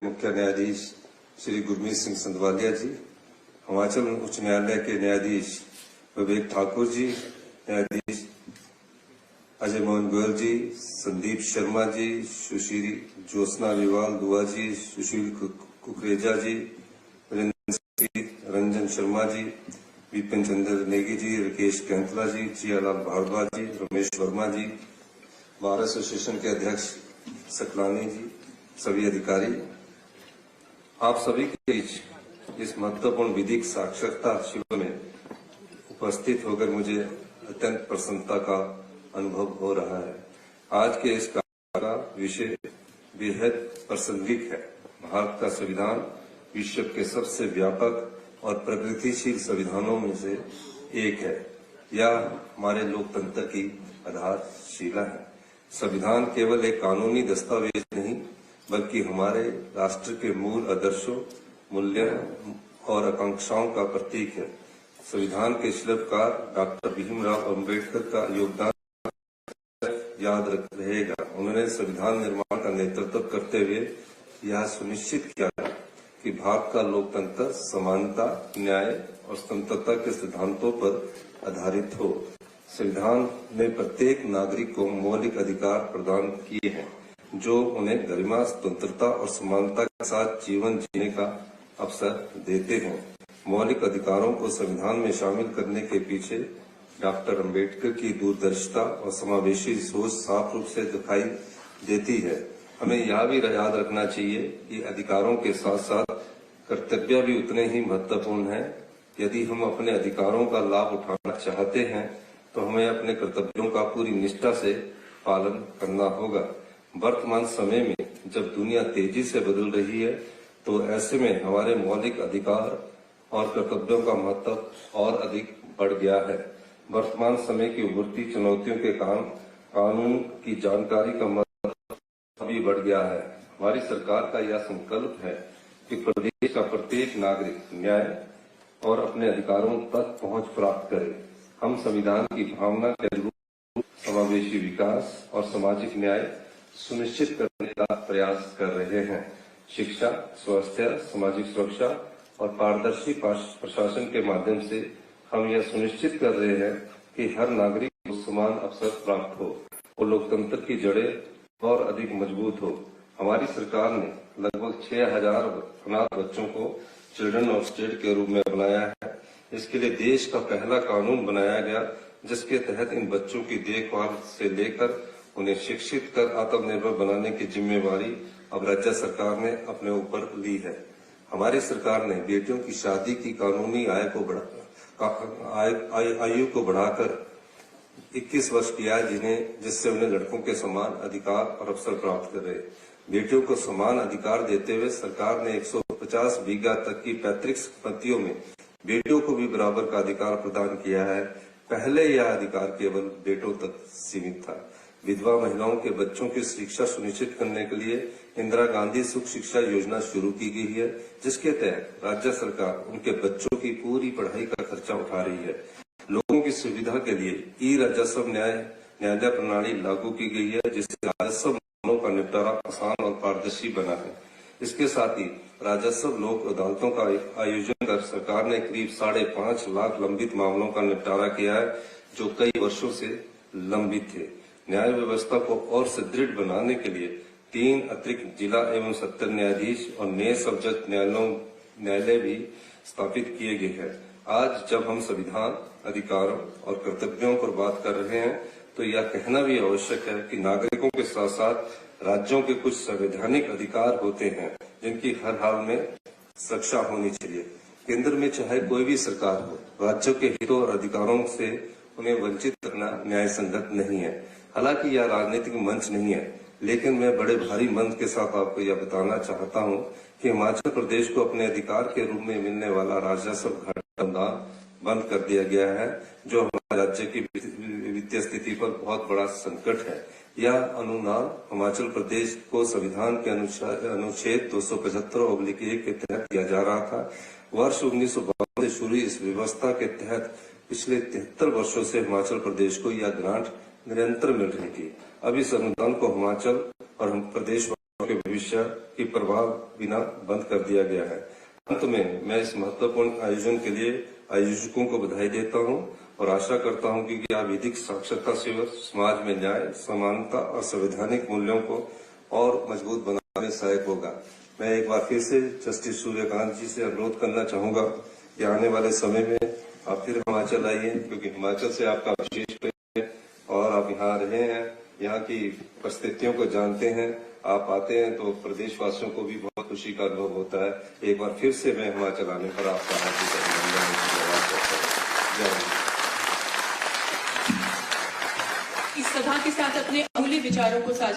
मुख्य न्यायाधीश श्री गुरमीत सिंह संधवालिया जी, हिमाचल उच्च न्यायालय के न्यायाधीश विवेक ठाकुर जी, न्यायाधीश अजय मोहन गोयल जी, संदीप शर्मा जी, सुश्री ज्योत्सना विवाल दुआ जी, सुशील कुकरेजा जी, रंजन शर्मा जी, विपिन चंद्र नेगी जी, राकेश कैंथला जी, जियालाल भारद्वाज जी, रमेश वर्मा जी, बार एसोसिएशन के अध्यक्ष सकलानी जी, सभी अधिकारी, आप सभी के बीच इस महत्वपूर्ण विधिक साक्षरता शिविर में उपस्थित होकर मुझे अत्यंत प्रसन्नता का अनुभव हो रहा है। आज के इस कार्य का विषय बेहद प्रासंगिक है। भारत का संविधान विश्व के सबसे व्यापक और प्रगतिशील संविधानों में से एक है। यह हमारे लोकतंत्र की आधारशिला है। संविधान केवल एक कानूनी दस्तावेज नहीं, बल्कि हमारे राष्ट्र के मूल आदर्शों, मूल्यों और आकांक्षाओं का प्रतीक है। संविधान के शिल्पकार डॉक्टर भीमराव अम्बेडकर का योगदान याद रहेगा। उन्होंने संविधान निर्माण का नेतृत्व करते हुए यह सुनिश्चित किया कि भारत का लोकतंत्र समानता, न्याय और स्वतंत्रता के सिद्धांतों पर आधारित हो। संविधान ने प्रत्येक नागरिक को मौलिक अधिकार प्रदान किए हैं, जो उन्हें गरिमा, स्वतंत्रता और समानता के साथ जीवन जीने का अवसर देते हैं। मौलिक अधिकारों को संविधान में शामिल करने के पीछे डॉक्टर अम्बेडकर की दूरदर्शिता और समावेशी सोच साफ रूप से दिखाई देती है। हमें यह भी याद रखना चाहिए कि अधिकारों के साथ साथ कर्तव्य भी उतने ही महत्वपूर्ण हैं। यदि हम अपने अधिकारों का लाभ उठाना चाहते हैं तो हमें अपने कर्तव्यों का पूरी निष्ठा से पालन करना होगा। वर्तमान समय में जब दुनिया तेजी से बदल रही है, तो ऐसे में हमारे मौलिक अधिकार और कर्तव्यों का महत्व और अधिक बढ़ गया है। वर्तमान समय की उभरती चुनौतियों के कारण कानून की जानकारी का महत्व भी बढ़ गया है। हमारी सरकार का यह संकल्प है कि प्रदेश का प्रत्येक नागरिक न्याय और अपने अधिकारों तक पहुंच प्राप्त करे। हम संविधान की भावना के अनुरूप समावेशी विकास और सामाजिक न्याय सुनिश्चित करने का प्रयास कर रहे हैं। शिक्षा, स्वास्थ्य, सामाजिक सुरक्षा और पारदर्शी प्रशासन के माध्यम से हम यह सुनिश्चित कर रहे हैं कि हर नागरिक को समान अवसर प्राप्त हो और लोकतंत्र की जड़ें और अधिक मजबूत हो। हमारी सरकार ने लगभग 6000 अनाथ बच्चों को चिल्ड्रन ऑफ स्टेट के रूप में बनाया है। इसके लिए देश का पहला कानून बनाया गया, जिसके तहत इन बच्चों की देखभाल से लेकर उन्हें शिक्षित कर आत्मनिर्भर बनाने की जिम्मेवारी अब राज्य सरकार ने अपने ऊपर ली है। हमारी सरकार ने बेटियों की शादी की कानूनी आयु को बढ़ाकर 21 वर्ष किया, जिससे उन्हें लड़कों के समान अधिकार और अवसर प्राप्त कर रहे। बेटियों को समान अधिकार देते हुए सरकार ने 150 बीघा तक की पैतृक संपत्तियों में बेटियों को भी बराबर का अधिकार प्रदान किया है। पहले यह अधिकार केवल बेटों तक सीमित था। विधवा महिलाओं के बच्चों की शिक्षा सुनिश्चित करने के लिए इंदिरा गांधी सुख शिक्षा योजना शुरू की गई है, जिसके तहत राज्य सरकार उनके बच्चों की पूरी पढ़ाई का खर्चा उठा रही है। लोगों की सुविधा के लिए ई राजस्व न्यायालय प्रणाली लागू की गई है, जिससे राजस्व मामलों का निपटारा आसान और पारदर्शी बना है। इसके साथ ही राजस्व लोक अदालतों का आयोजन कर सरकार ने करीब 5.5 लाख लंबित मामलों का निपटारा किया है, जो कई वर्षों से लंबित थे। न्याय व्यवस्था को और सुदृढ़ बनाने के लिए 3 अतिरिक्त जिला एवं सत्र न्यायाधीश और नए सब जज न्यायालय भी स्थापित किए गए हैं। आज जब हम संविधान, अधिकारों और कर्तव्यों पर बात कर रहे हैं, तो यह कहना भी आवश्यक है कि नागरिकों के साथ साथ राज्यों के कुछ संवैधानिक अधिकार होते हैं, जिनकी हर हाल में सुरक्षा होनी चाहिए। केंद्र में चाहे कोई भी सरकार हो, राज्यों के हितों और अधिकारों से उन्हें वंचित करना न्याय संगत नहीं है। हालांकि यह राजनीतिक मंच नहीं है, लेकिन मैं बड़े भारी मन के साथ आपको यह बताना चाहता हूं कि हिमाचल प्रदेश को अपने अधिकार के रूप में मिलने वाला राजस्व अनुदान बंद कर दिया गया है, जो हमारे राज्य की वित्तीय स्थिति पर बहुत बड़ा संकट है। यह अनुदान हिमाचल प्रदेश को संविधान के अनुच्छेद 275/1 के तहत दिया जा रहा था। वर्ष 1952 से शुरू इस व्यवस्था के तहत पिछले 73 वर्षों से हिमाचल प्रदेश को यह ग्रांट निरंतर मिल रही थी। अब इस अनुदान को हिमाचल और प्रदेश के भविष्य की प्रभाव बिना बंद कर दिया गया है। अंत में मैं इस महत्वपूर्ण आयोजन के लिए आयोजकों को बधाई देता हूं और आशा करता हूं कि यह विधिक साक्षरता से समाज में न्याय, समानता और संवैधानिक मूल्यों को और मजबूत बनाने में सहायक होगा। मैं एक बार फिर से जस्टिस सूर्यकांत जी से अनुरोध करना चाहूंगा कि आने वाले समय में आप फिर हिमाचल आइए, क्योंकि हिमाचल से आपका विशेष प्रेम है और आप यहाँ रहे हैं, यहाँ की परिस्थितियों को जानते हैं। आप आते हैं तो प्रदेशवासियों को भी बहुत खुशी का अनुभव होता है। एक बार फिर से मैं हिमाचल आने पर आपका हार्दिक अभिनंदन करता हूं। जय हिंद। इस सभा के साथ अपने अमूल्य विचारों को साझा